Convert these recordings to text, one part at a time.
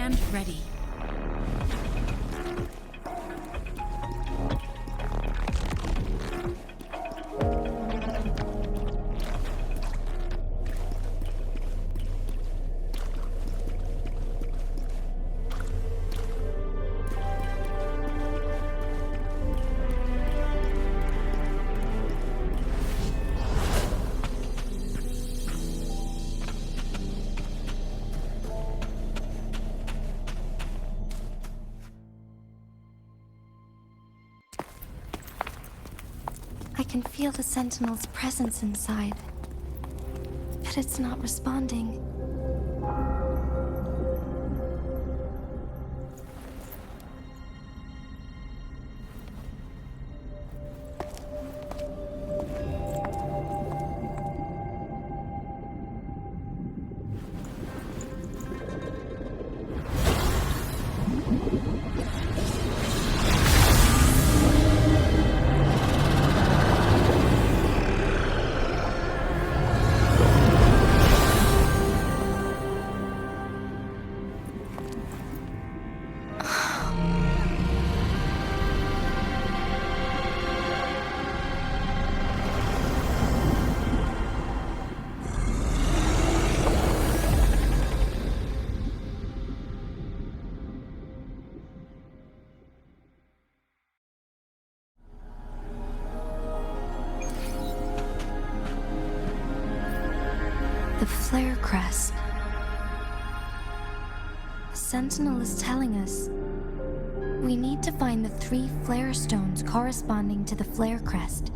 stand ready. I can feel the Sentinel's presence inside, but it's not responding. The flare crest. The Sentinel is telling us we need to find the 3 flare stones corresponding to the flare crest.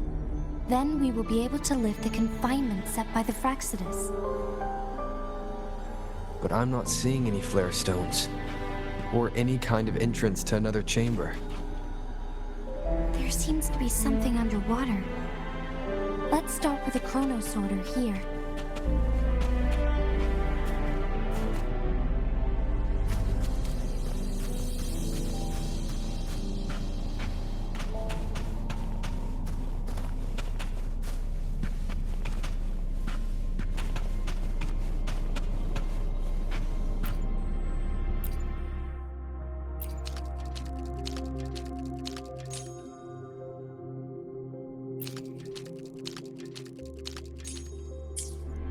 Then we will be able to lift the confinement set by the Fraccidus. But I'm not seeing any flare stones, or any kind of entrance to another chamber. There seems to be something underwater. Let's start with a chrono sorter here.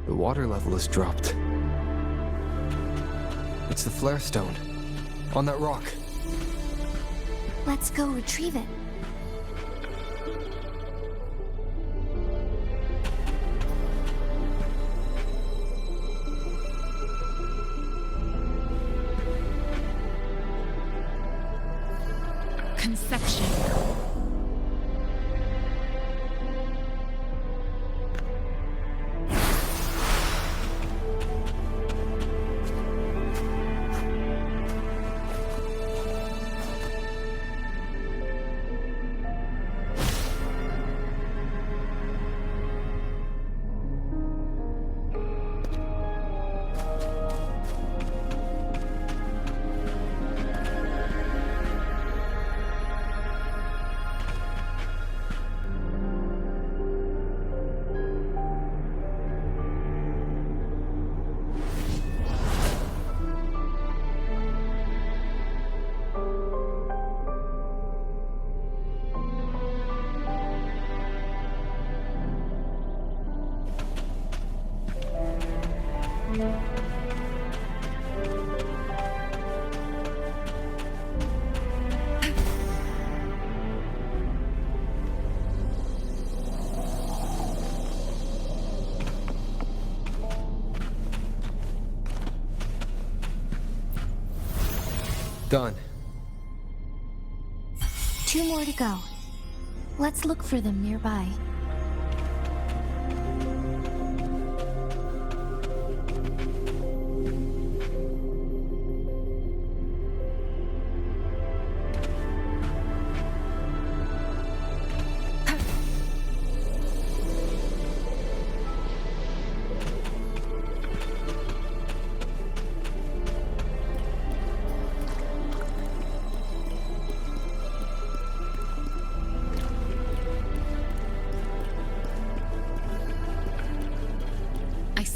The water level has dropped. It's the flare stone, on that rock. Let's go retrieve it. Conception. Done. 2 more to go. Let's look for them nearby.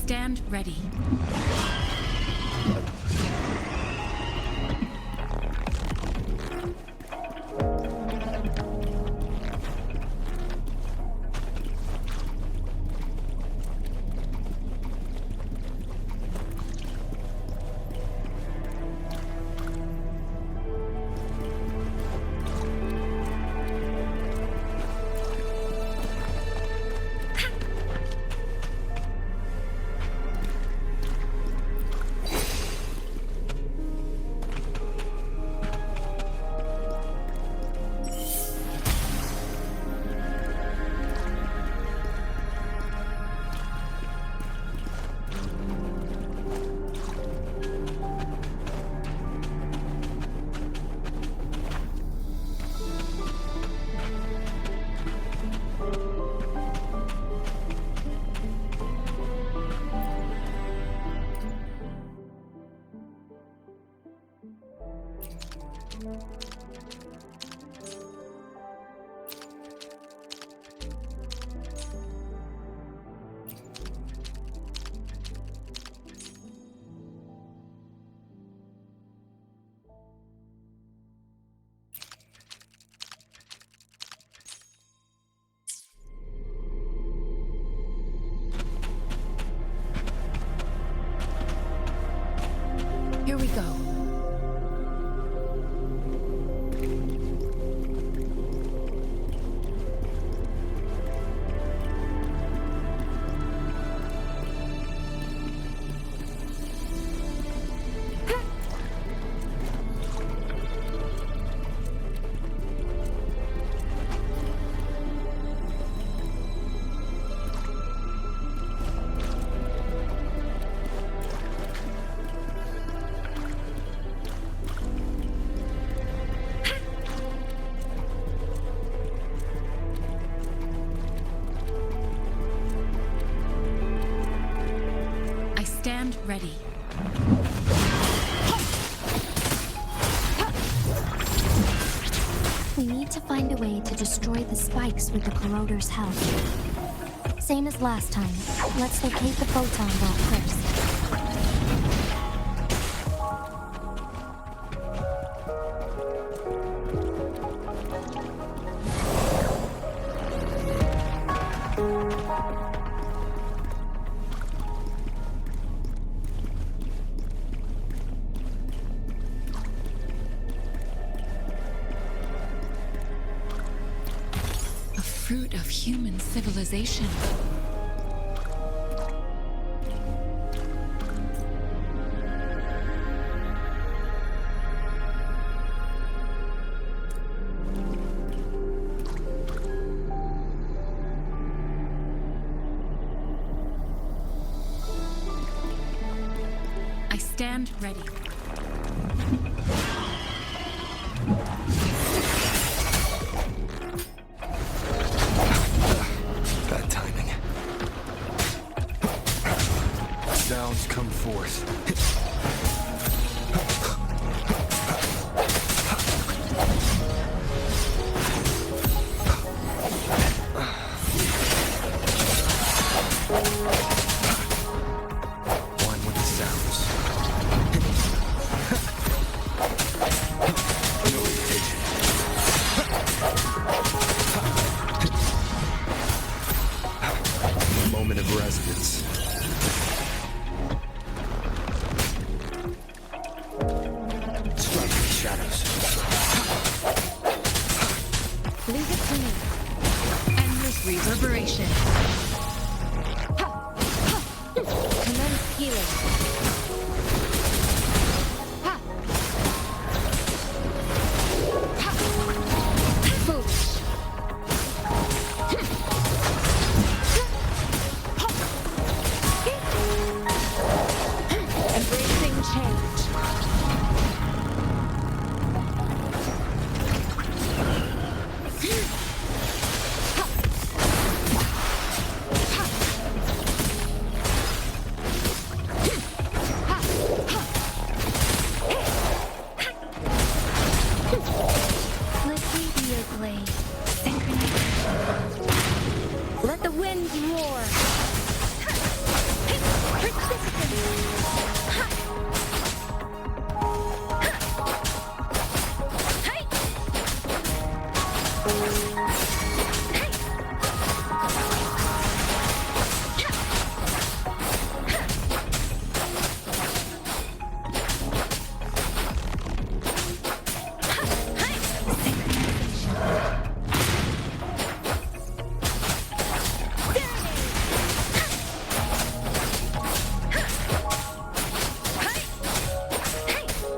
Stand ready. stand ready. We need to find a way to destroy the spikes with the corroder's help. Same as last time. Let's locate the photon ball first. A fruit of human civilization. I stand ready. Bad timing. Sounds come forth. One with the sounds. No evasion. Moment of resonance. Striking shadows. Leave it to me. Endless reverberation. Commence healing. Foolish. Embracing change. Slippery your blade. Let the winds roar.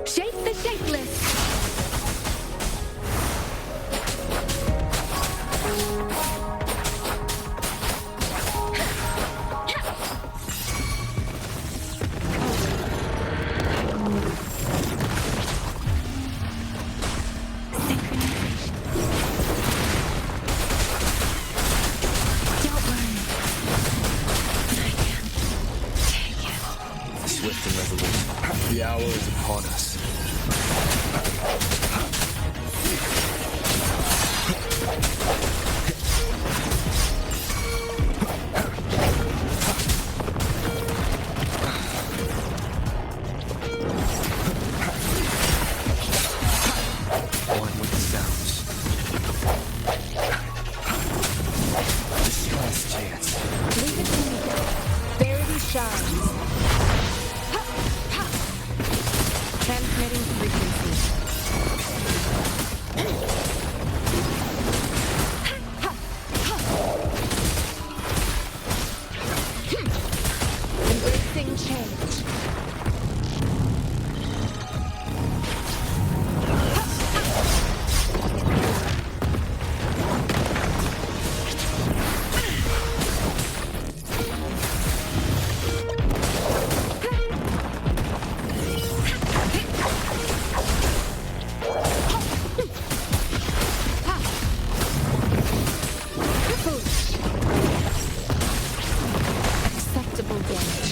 Shape the shapeless. Don't worry. I can take it. Swift and resolute. The hour is upon us. One with the sounds. This last chance. Leave it to me. Verity shines. Transmitting frequency. Embracing change. Acceptable damage.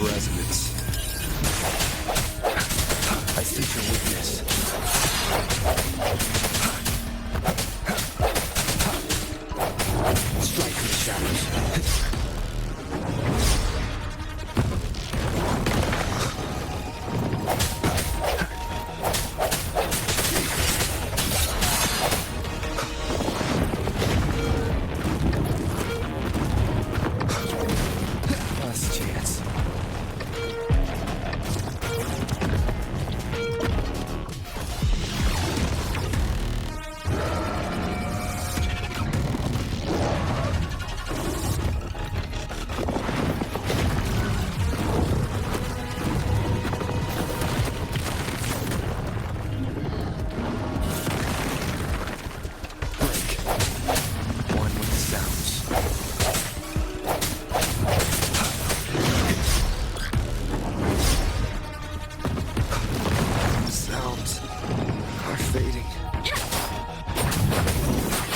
resonance. I sense your weakness. Strike in the shadows. Last chance. Break. One with the sounds. Sounds are fading.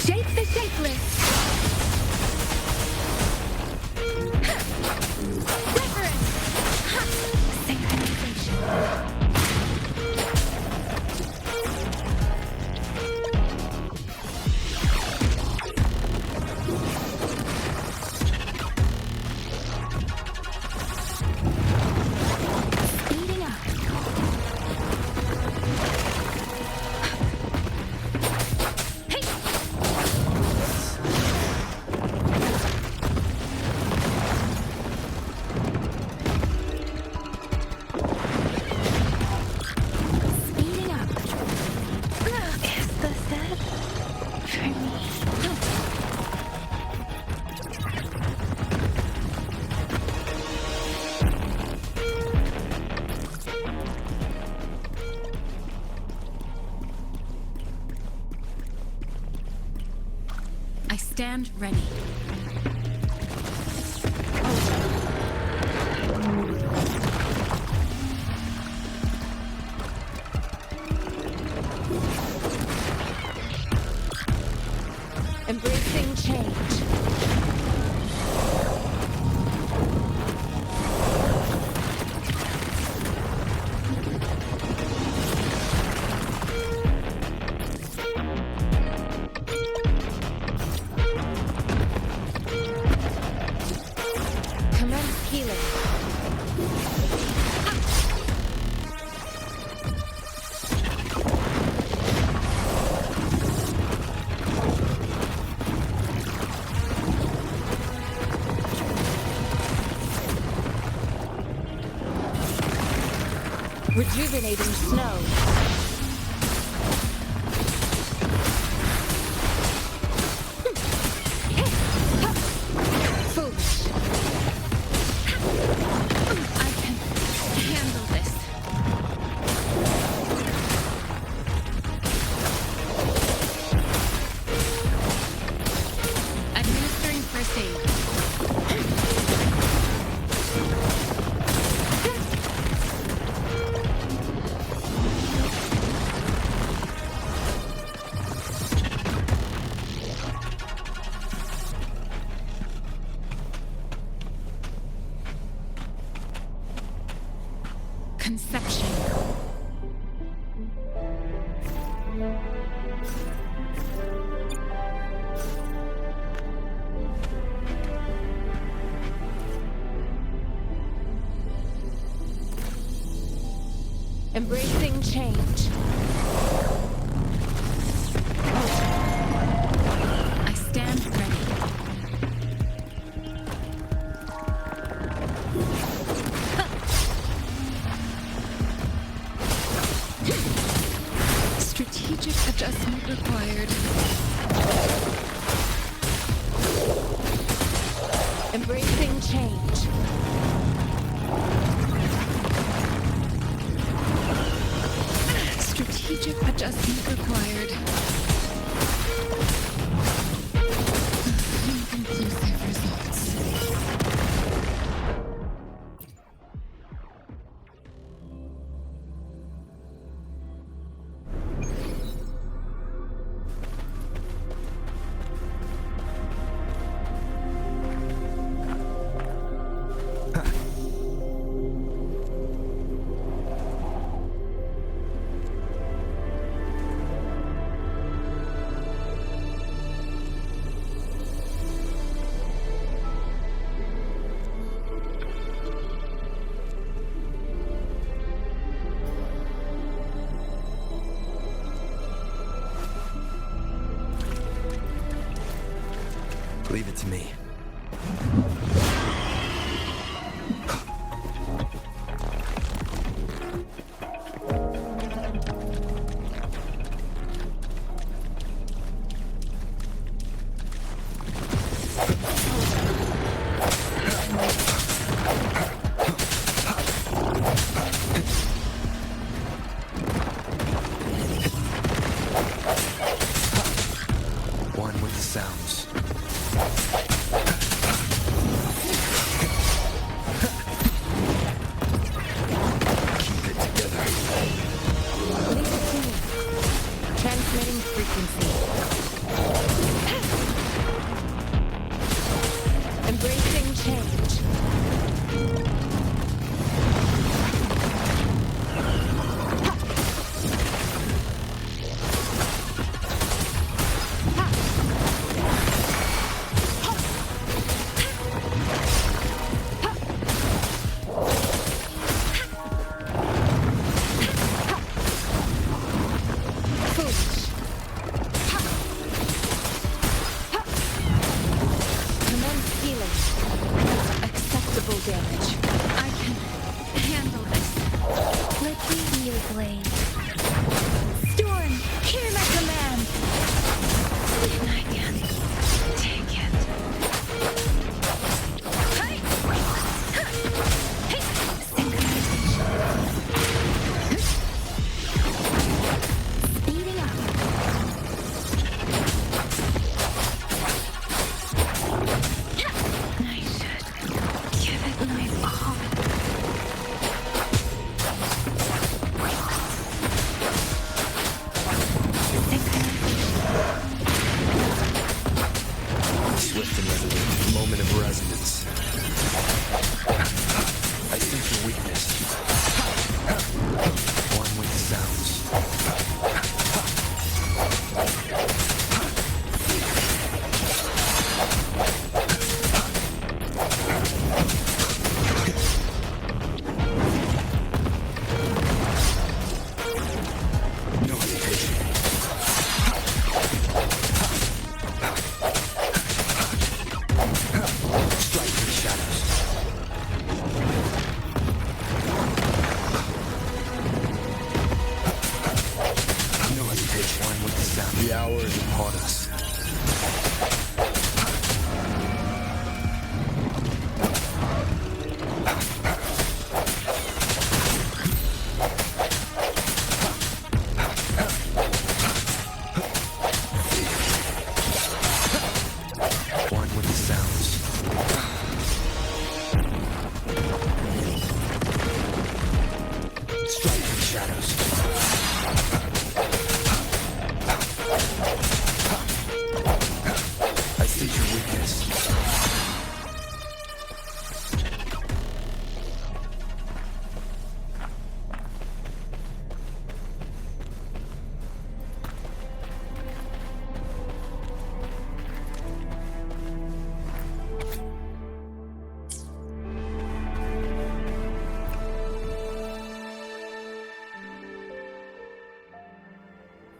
Shape the shapeless. Reverence. Synchronization. Speeding up. Hey! Speeding up. Is this it? For me. I stand ready. Embracing change. Commence healing. Rejuvenating snow. Foolish. I can handle this. Administering first aid. Conception. Embracing change. I stand ready. Strategic adjustment required. Embracing change. Strategic adjustment required. Inconclusive results. Leave it to me. One with the sounds. Keep it together. Leave it to me. Transmitting frequency. Embracing change. Foolish. Commence healing. Acceptable damage. I can handle this. Let me be your blade. Storm, hear my command! And I can take it. Hey! Hey! Speeding up. I should give it my all. Swift and resolute. Moment of resonance. I sense your weakness. One with the sounds. No hesitation. Strike through the shadows. No hesitation. One with the sound. The hour is upon us. One with the sounds. Strike through the shadows. I see your weakness.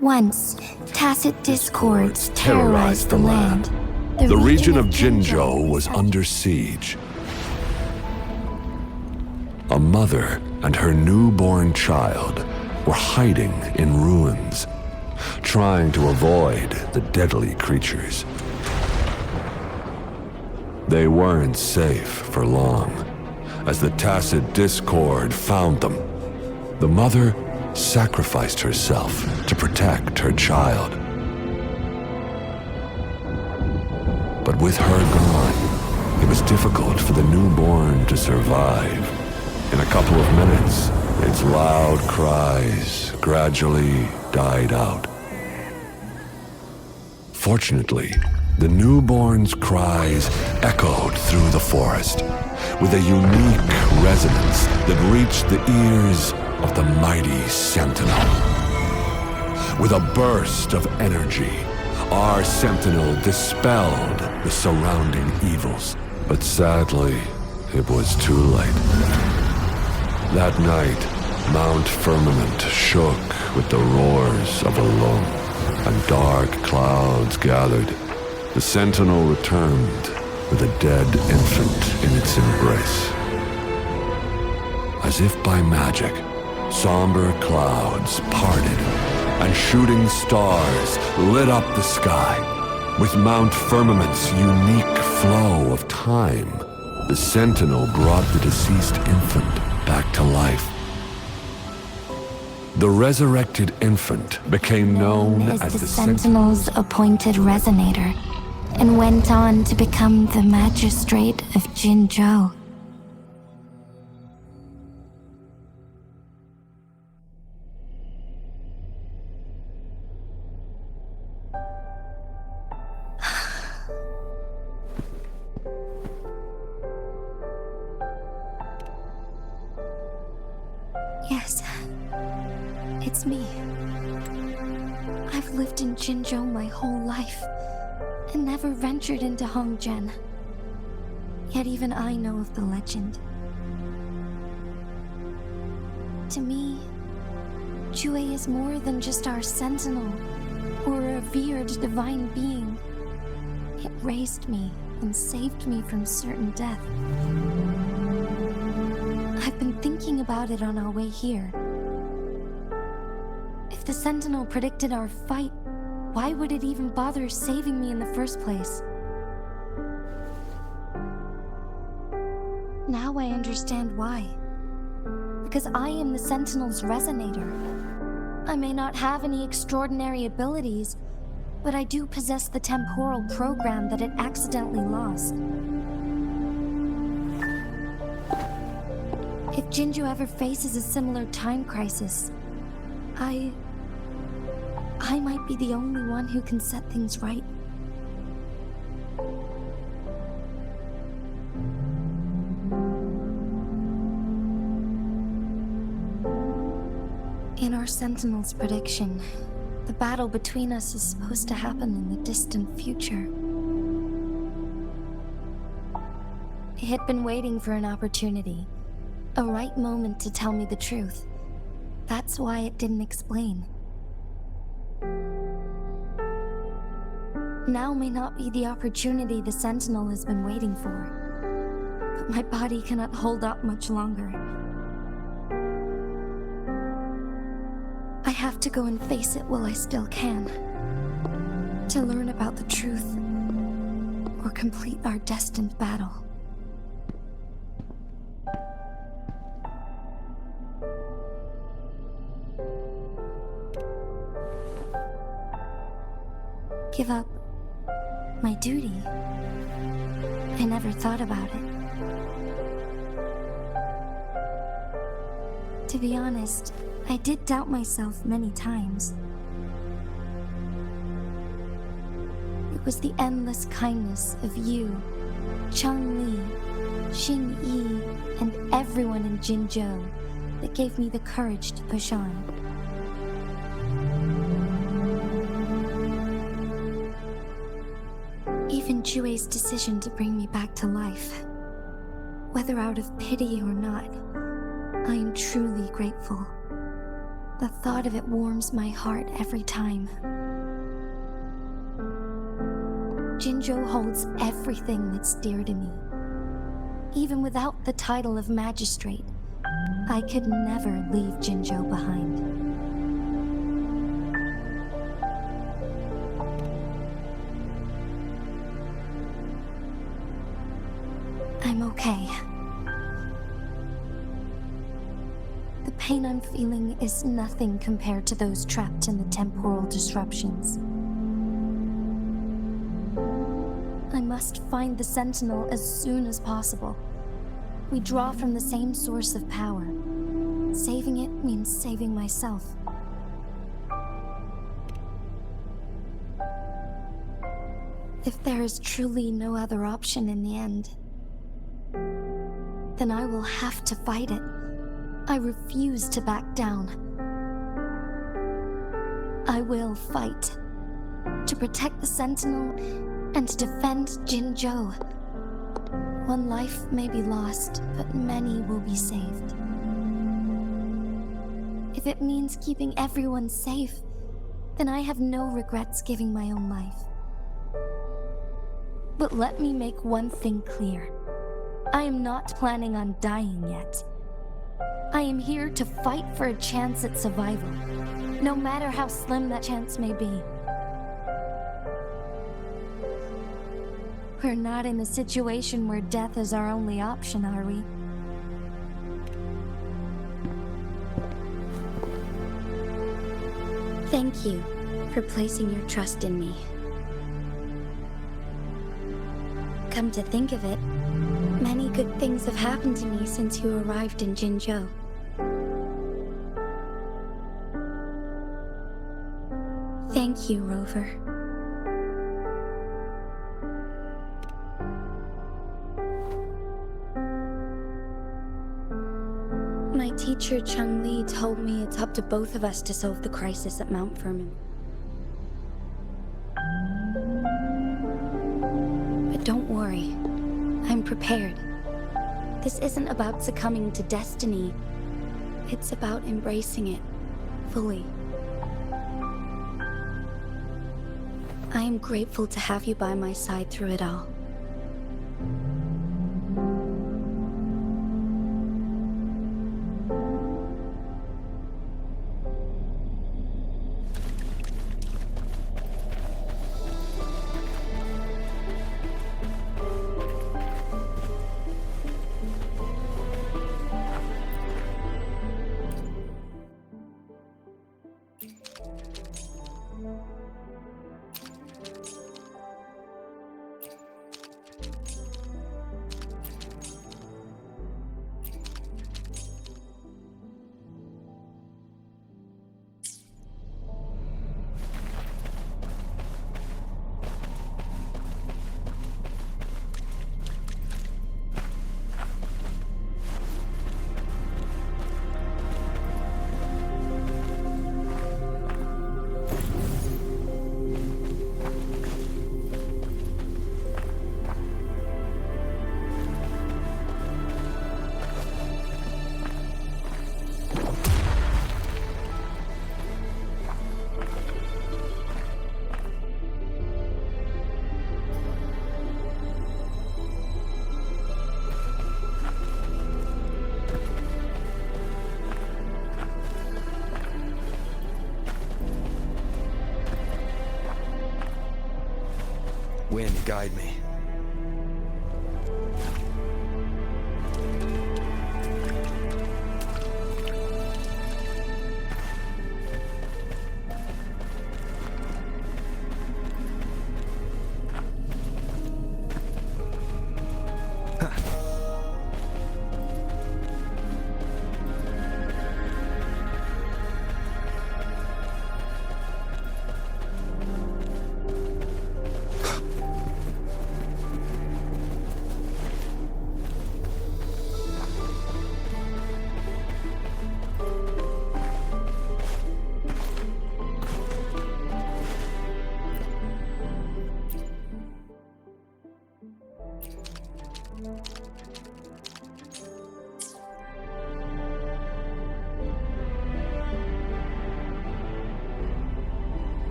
Once, tacit discords terrorized the land. The region of Jinzhou was under siege. A mother and her newborn child were hiding in ruins, trying to avoid the deadly creatures. They weren't safe for long, as the tacit discord found them. The mother sacrificed herself to protect her child. But with her gone, it was difficult for the newborn to survive. In a couple of minutes, its loud cries gradually died out. Fortunately, the newborn's cries echoed through the forest with a unique resonance that reached the ears of the mighty Sentinel. With a burst of energy, our Sentinel dispelled the surrounding evils. But sadly, it was too late. That night, Mount Firmament shook with the roars of a lung, and dark clouds gathered. the sentinel returned with a dead infant in its embrace. As if by magic, somber clouds parted, and shooting stars lit up the sky. With Mount Firmament's unique flow of time, the sentinel brought the deceased infant back to life. The resurrected infant became known as the Sentinel's appointed resonator, and went on to become the magistrate of Jinzhou. Yes, it's me. I've lived in Jinzhou my whole life, and never ventured into Hongzhen. Yet even I know of the legend. To me, Jue is more than just our sentinel, or a revered divine being. It raised me and saved me from certain death. I've been thinking about it on our way here. If the sentinel predicted our fight, why would it even bother saving me in the first place? Now I understand why. Because I am the Sentinel's resonator. I may not have any extraordinary abilities, but I do possess the temporal program that it accidentally lost. If Jinzhou ever faces a similar time crisis, I might be the only one who can set things right. In our Sentinel's prediction, the battle between us is supposed to happen in the distant future. It had been waiting for an opportunity, a right moment to tell me the truth. That's why it didn't explain. Now may not be the opportunity the Sentinel has been waiting for, but my body cannot hold up much longer. I have to go and face it while I still can, to learn about the truth, or complete our destined battle. Give up my duty? I never thought about it. To be honest, I did doubt myself many times. It was the endless kindness of you, Changli, Xing Yi, and everyone in Jinzhou that gave me the courage to push on. Even Jue's decision to bring me back to life, whether out of pity or not, I am truly grateful. The thought of it warms my heart every time. Jinzhou holds everything that's dear to me. Even without the title of magistrate, I could never leave Jinzhou behind. I'm okay. The pain I'm feeling is nothing compared to those trapped in the temporal disruptions. I must find the Sentinel as soon as possible. We draw from the same source of power. Saving it means saving myself. If there is truly no other option in the end, then I will have to fight it. I refuse to back down. I will fight to protect the Sentinel and to defend Jinzhou. One life may be lost, but many will be saved. If it means keeping everyone safe, then I have no regrets giving my own life. But let me make one thing clear. I am not planning on dying yet. I am here to fight for a chance at survival, no matter how slim that chance may be. We're not in a situation where death is our only option, are we? Thank you for placing your trust in me. Come to think of it, many good things have happened to me since you arrived in Jinzhou. Thank you, Rover. My teacher Chung Li told me it's up to both of us to solve the crisis at Mount Vermin. But don't worry, I'm prepared. This isn't about succumbing to destiny. It's about embracing it fully. I am grateful to have you by my side through it all. Wind, guide me.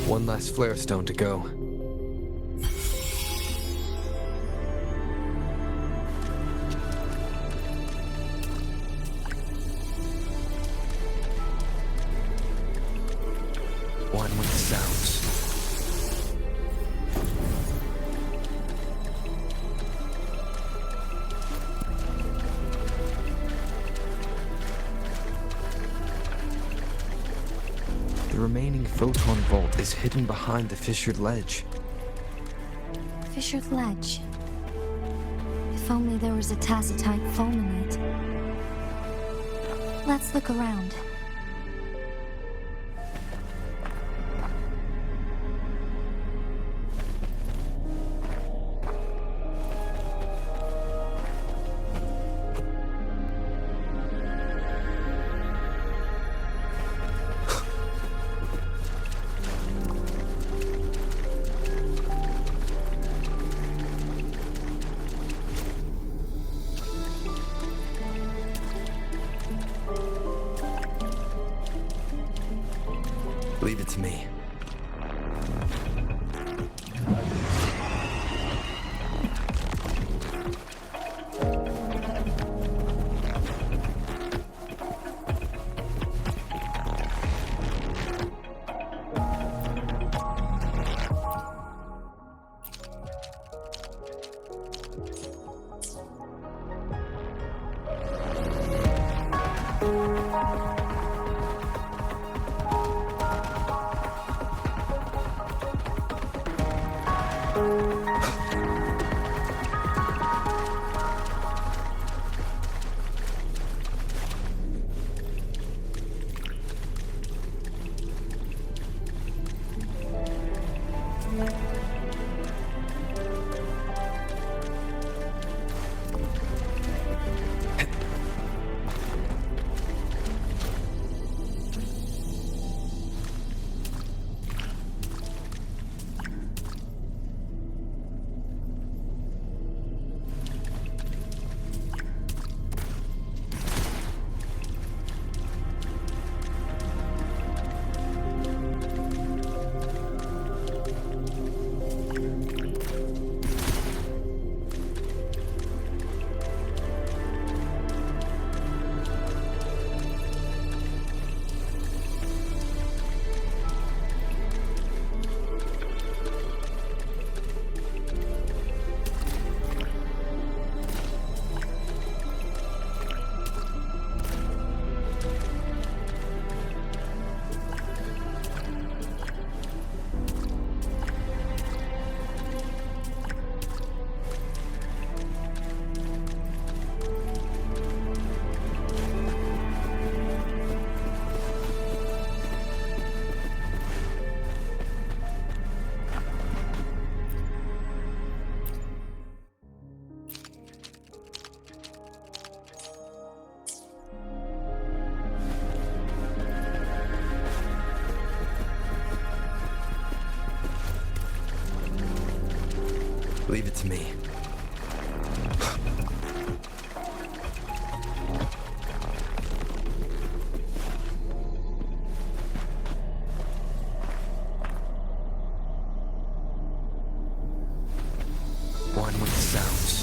One last flare stone to go. One with sounds. The remaining photon vault is hidden behind the fissured ledge. Fissured ledge. If only there was a tacitite foam in it. Let's look around. Leave it to me. Leave it to me. One with the sounds.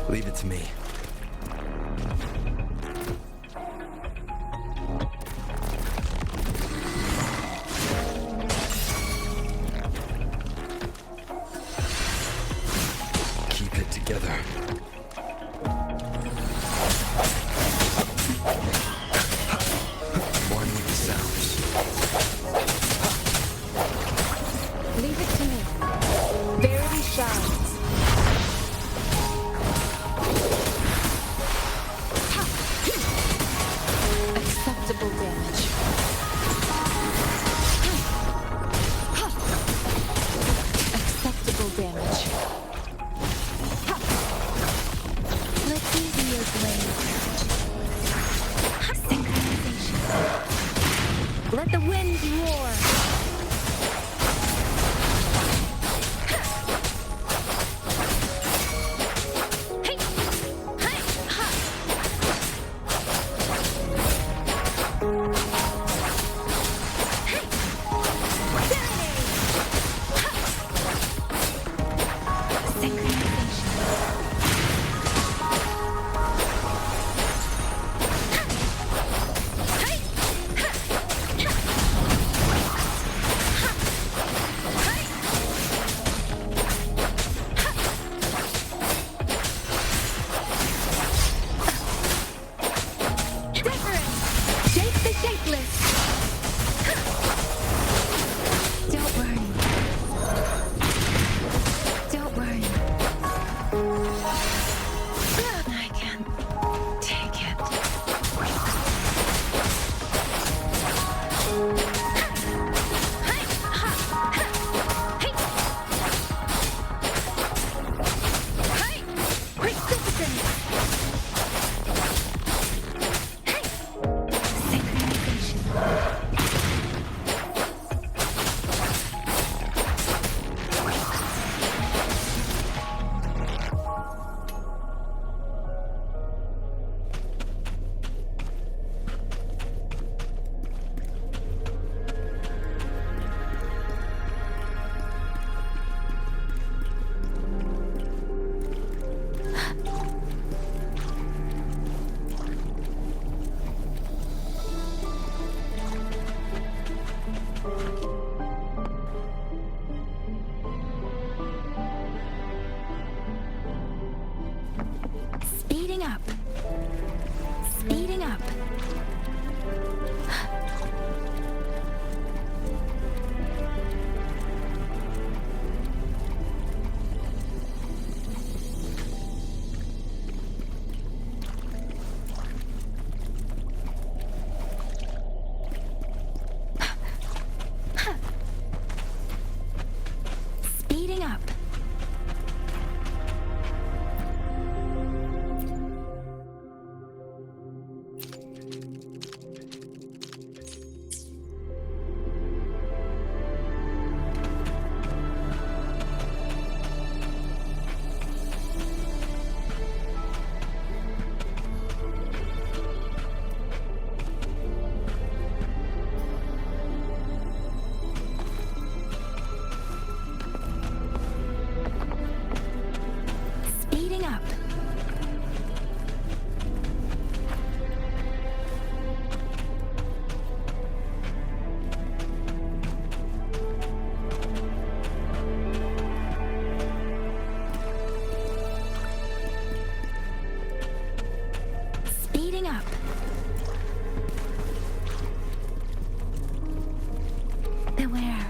Leave it to me. Keep it together. One with the sounds. Leave it to me. Verity shines. Acceptable damage. Acceptable damage. Let's use your blade. Synchronization. Let the winds roar. Hey! Hey! Ha! Hey! Serenade! Ha! Synchronization. Don't worry. Don't worry. I can't take it. Speeding up. Speeding up. Speeding up. Speeding up. Speeding up. Beware.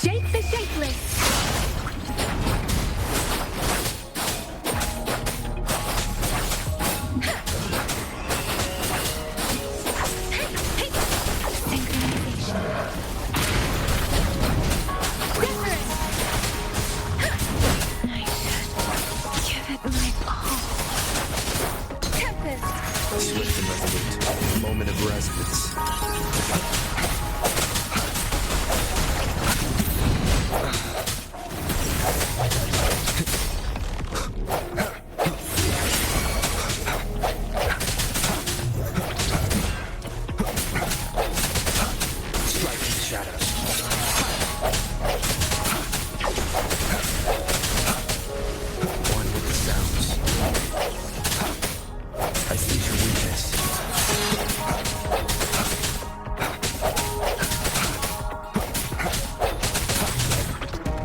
Shape the shapeless. Synchronization. Different. I should give it my all. Tempest. Swift and resolute. Moment of resonance. Striking the shadows. One with the sounds. I see your weakness.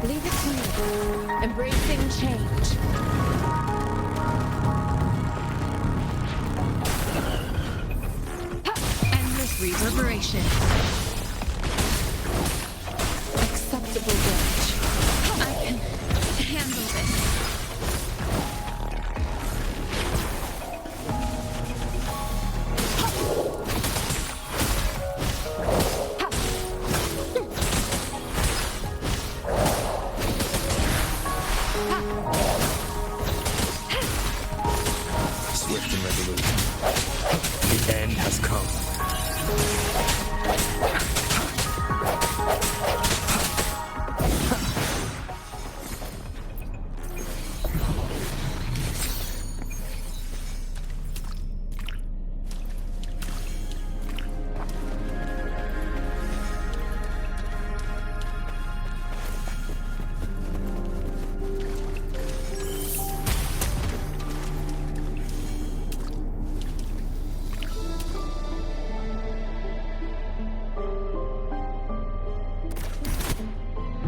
Leave it to me. Embracing change. Endless reverberation. Acceptable damage. I can handle this. swift and resolute. The end has come.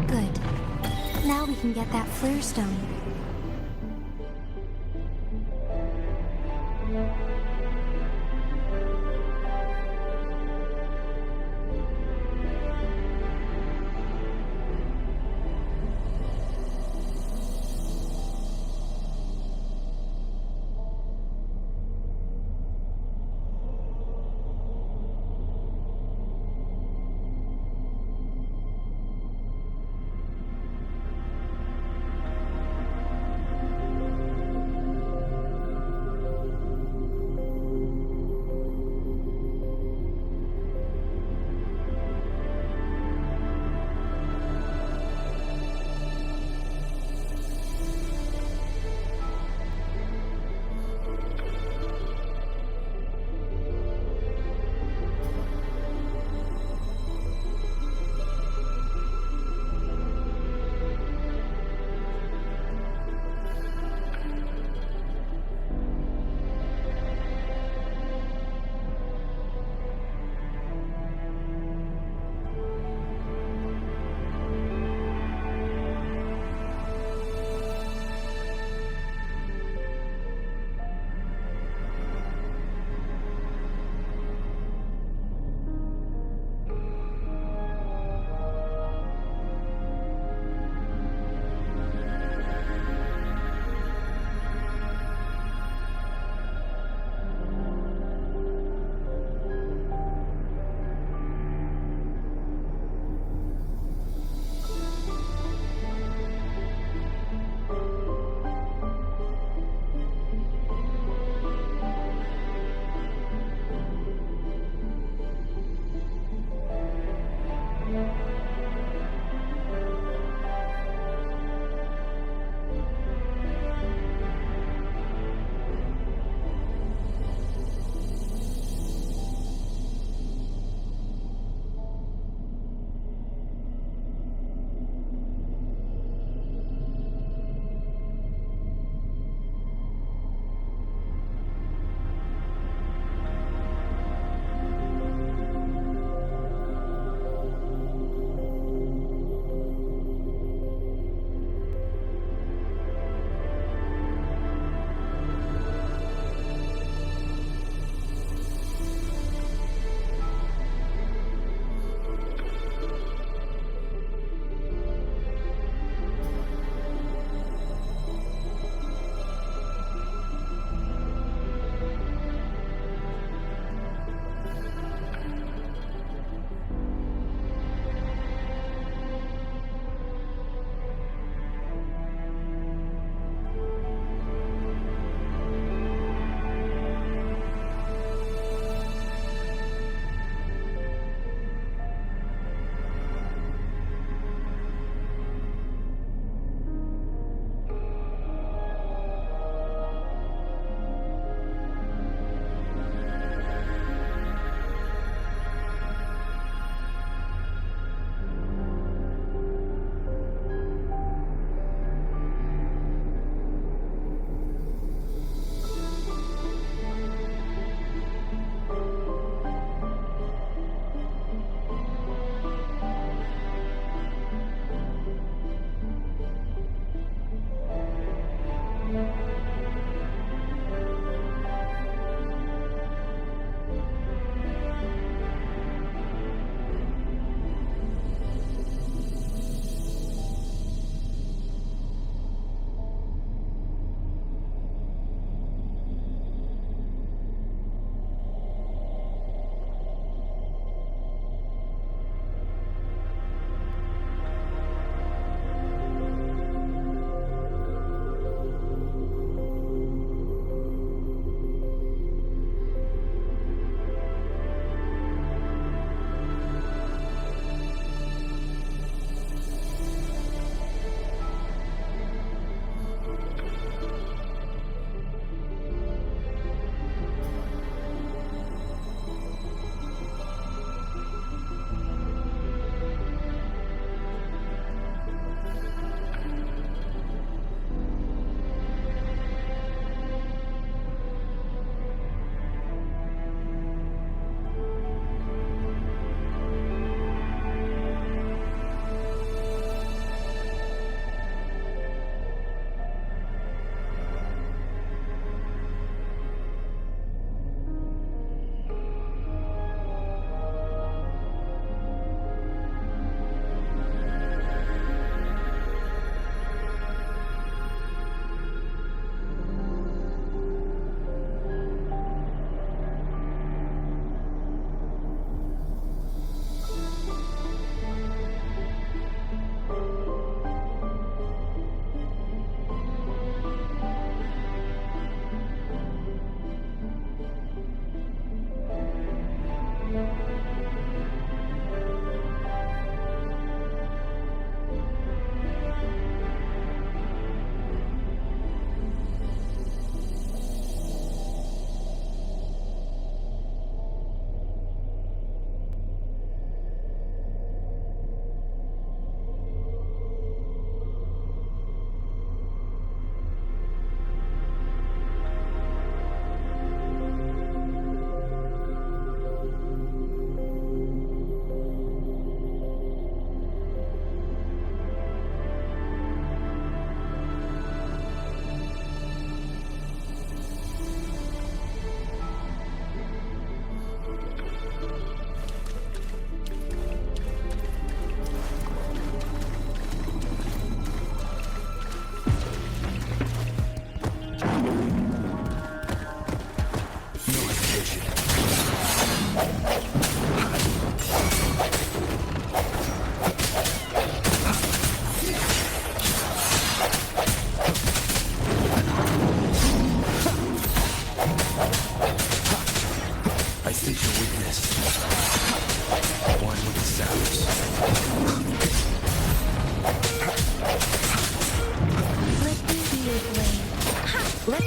Good. Now we can get that flare stone.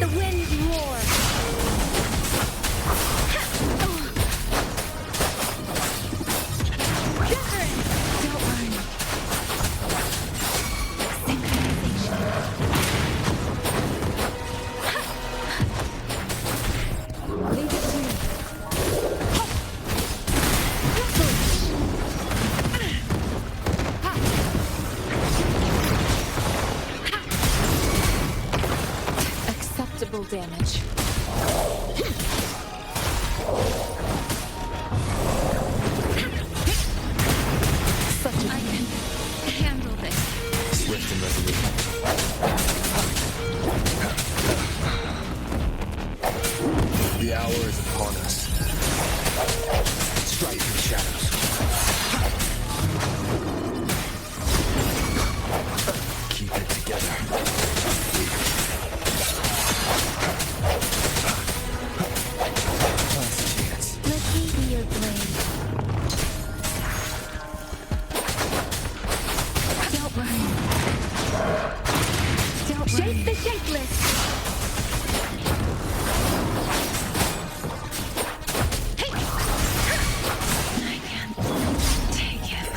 the wind roar. Wuthering! Don't worry. Leave it to me. Acceptable damage. Such a... I can handle this. Swift and resolute. The hour is upon us. Strike in the shadows. Keep it together. Last chance. Let me be your blade. Don't worry. Don't worry. Shape the shapeless. I can't take it.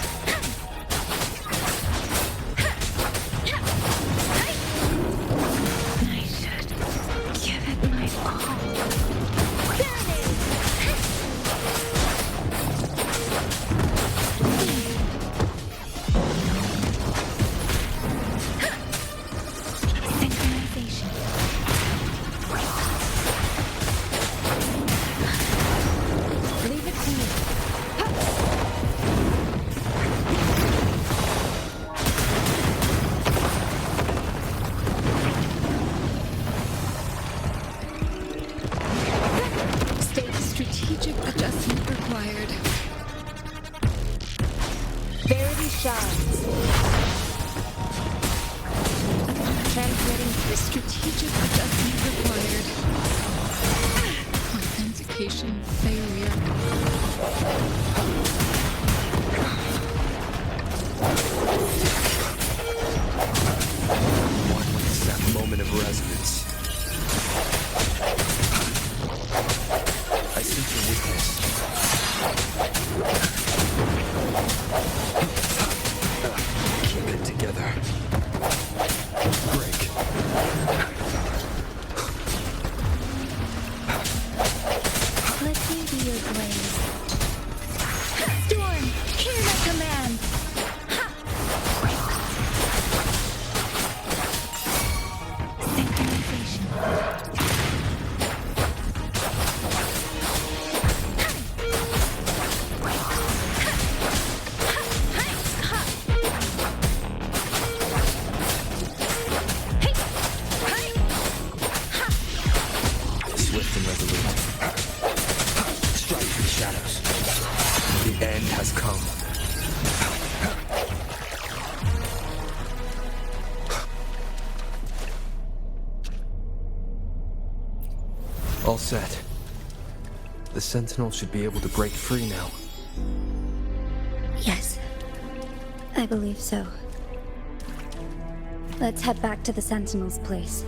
I should give it my all. There it is. Synchronization. Leave it to me. State strategic adjustment required. Verity shines. Transmitting. Strategic adjustment required. Authentication failure. One witness that moment of resonance. I sense your weakness. Keep it together. Break. Let me be your blade. Storm, hear my command. Synchronization. Swift and resolute. Strike through the shadows. The end has come. All set. The Sentinel should be able to break free now. Yes, I believe so. Let's head back to the Sentinel's place.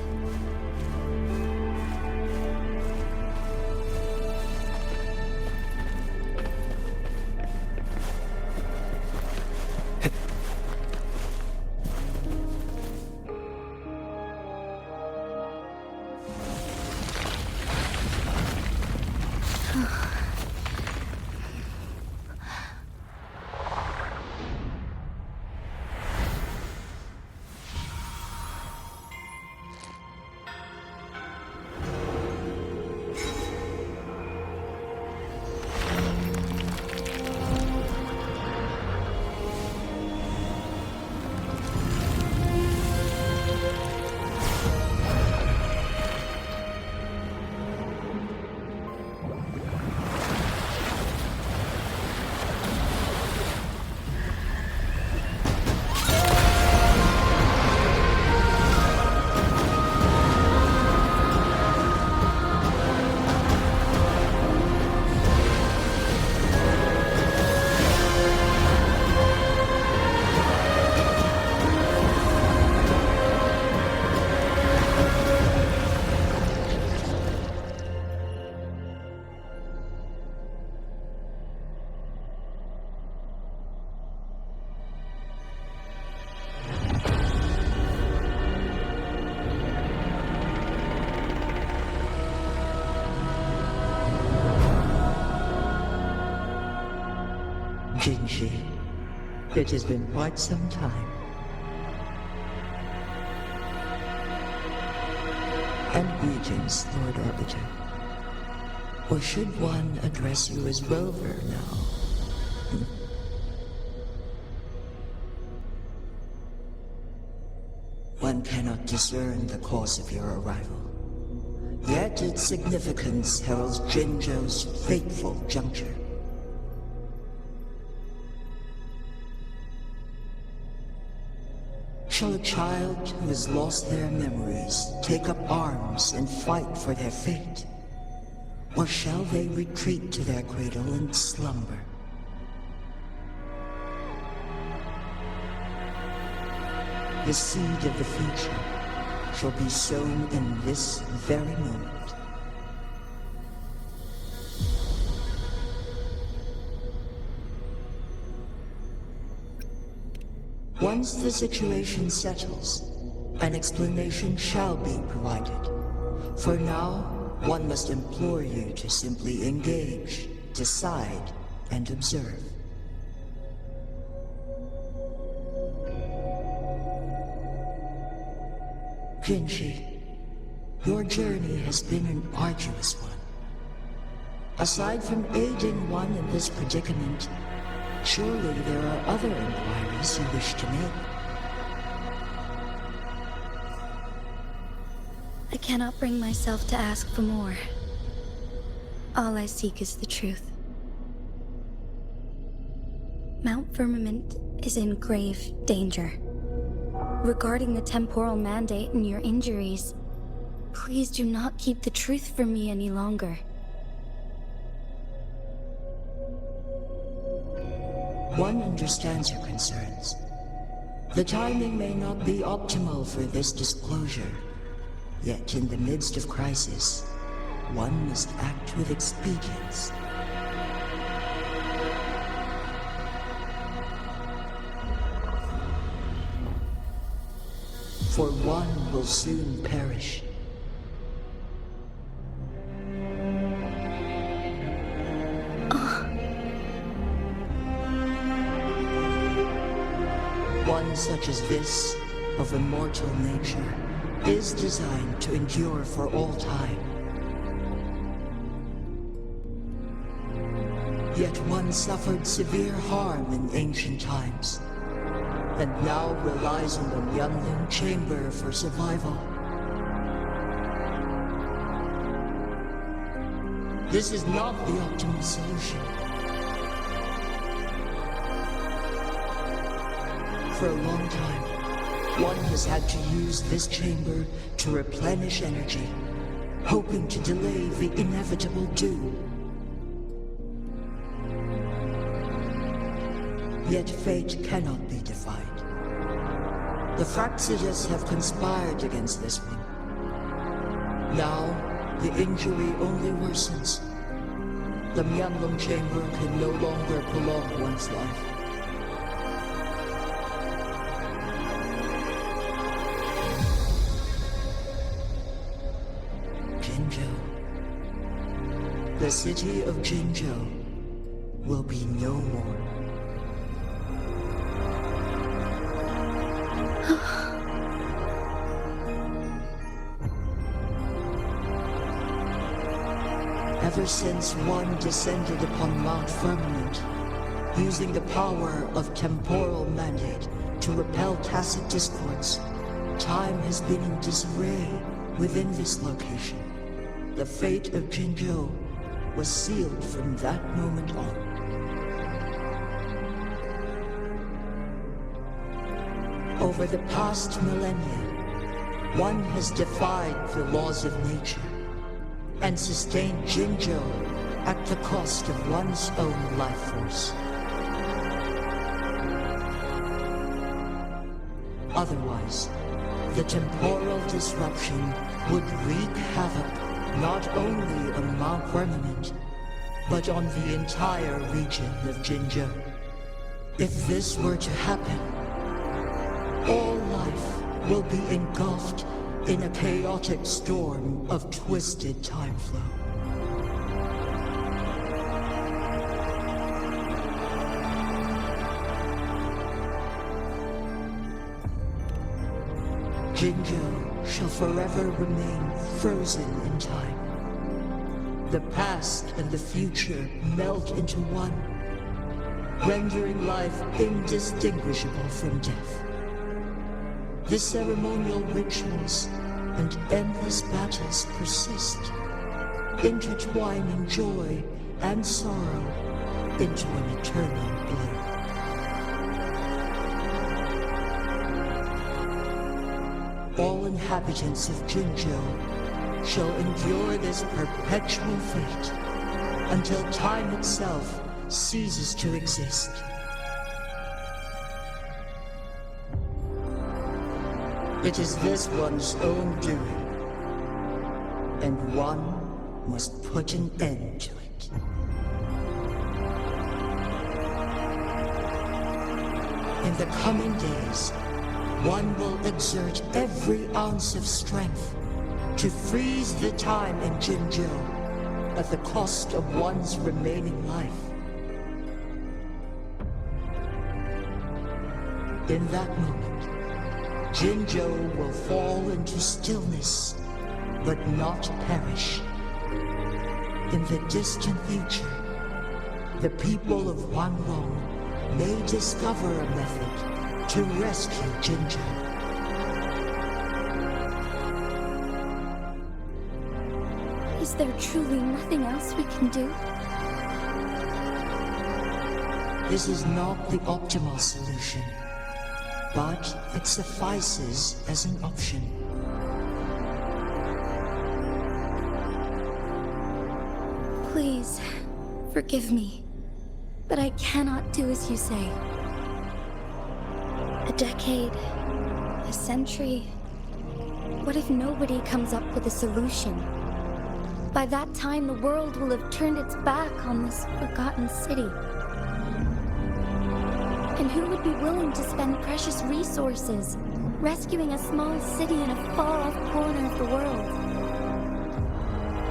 Jinzhou, it has been quite some time. And greetings, Lord Arbiter. Or should one address you as Rover now? One cannot discern the cause of your arrival. Yet its significance heralds Jinzhou's fateful juncture. Shall a child who has lost their memories take up arms and fight for their fate? Or shall they retreat to their cradle and slumber? The seed of the future shall be sown in this very moment. Once the situation settles, an explanation shall be provided. For now, one must implore you to simply engage, decide, and observe. Jinzhou, your journey has been an arduous one. Aside from aiding one in this predicament, surely there are other inquiries you wish to make. I cannot bring myself to ask for more. All I seek is the truth. Mount Firmament is in grave danger. Regarding the temporal mandate and your injuries, please do not keep the truth from me any longer. One understands your concerns. The timing may not be optimal for this disclosure. Yet in the midst of crisis, one must act with expedience. For one will soon perish. One such as this, of immortal nature, is designed to endure for all time. Yet one suffered severe harm in ancient times, and now relies on the Wuthering chamber for survival. This is not the optimal solution. For a long time, one has had to use this chamber to replenish energy, hoping to delay the inevitable doom. Yet fate cannot be defied. The Fraxidas have conspired against this one. Now, the injury only worsens. The Wuthering chamber can no longer prolong one's life. Jinzhou. The city of Jinzhou will be no more. Ever since one descended upon Mount Firmament, using the power of temporal mandate to repel tacit discords, time has been in disarray within this location. The fate of Jinzhou was sealed from that moment on. Over the past millennia, one has defied the laws of nature and sustained Jinzhou at the cost of one's own life force. Otherwise, the temporal disruption would wreak havoc not only on Mount Firmament, but on the entire region of Jinzhou. If this were to happen, all life will be engulfed in a chaotic storm of twisted time flow. Jinzhou shall forever remain frozen in time. The past and the future melt into one, rendering life indistinguishable from death. The ceremonial rituals and endless battles persist, intertwining joy and sorrow into an eternal blur. All inhabitants of Jinzhou shall endure this perpetual fate until time itself ceases to exist. It is this one's own doing, and one must put an end to it. In the coming days, one will exert every ounce of strength to freeze the time in Jinzhou at the cost of one's remaining life. In that moment, Jinzhou will fall into stillness, but not perish. In the distant future, the people of Wuthering may discover a method to rescue Jinzhou. Is there truly nothing else we can do? This is not the optimal solution, but it suffices as an option. Please, forgive me, but I cannot do as you say. A decade, a century. What if nobody comes up with a solution? By that time, the world will have turned its back on this forgotten city. And who would be willing to spend precious resources rescuing a small city in a far-off corner of the world?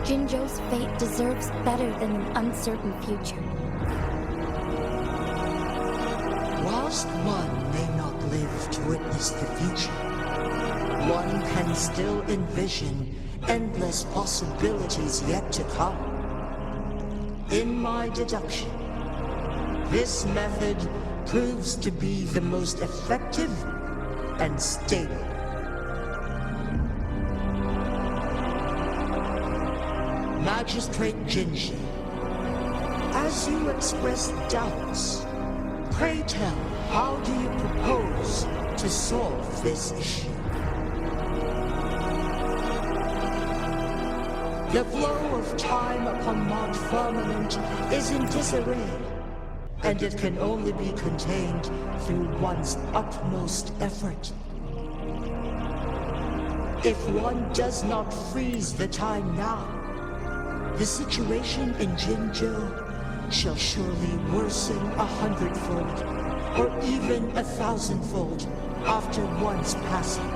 Jinzhou's fate deserves better than an uncertain future. Whilst one may not live to witness the future, one can still envision endless possibilities yet to come. In my deduction, this method proves to be the most effective and stable. Magistrate Jinzhou, as you express doubts, pray tell, how do you propose to solve this issue? The flow of time upon Mount Firmament is in disarray, and it can only be contained through one's utmost effort. If one does not freeze the time now, the situation in Jinzhou shall surely worsen 100-fold, or even 1,000-fold after one's passing.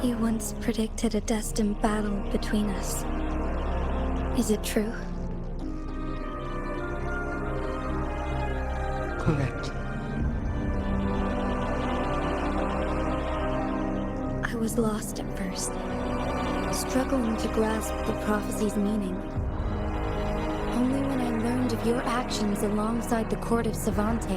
You once predicted a destined battle between us. Is it true? Correct. I was lost at first, struggling to grasp the prophecy's meaning. Only when I learned of your actions alongside the court of Savante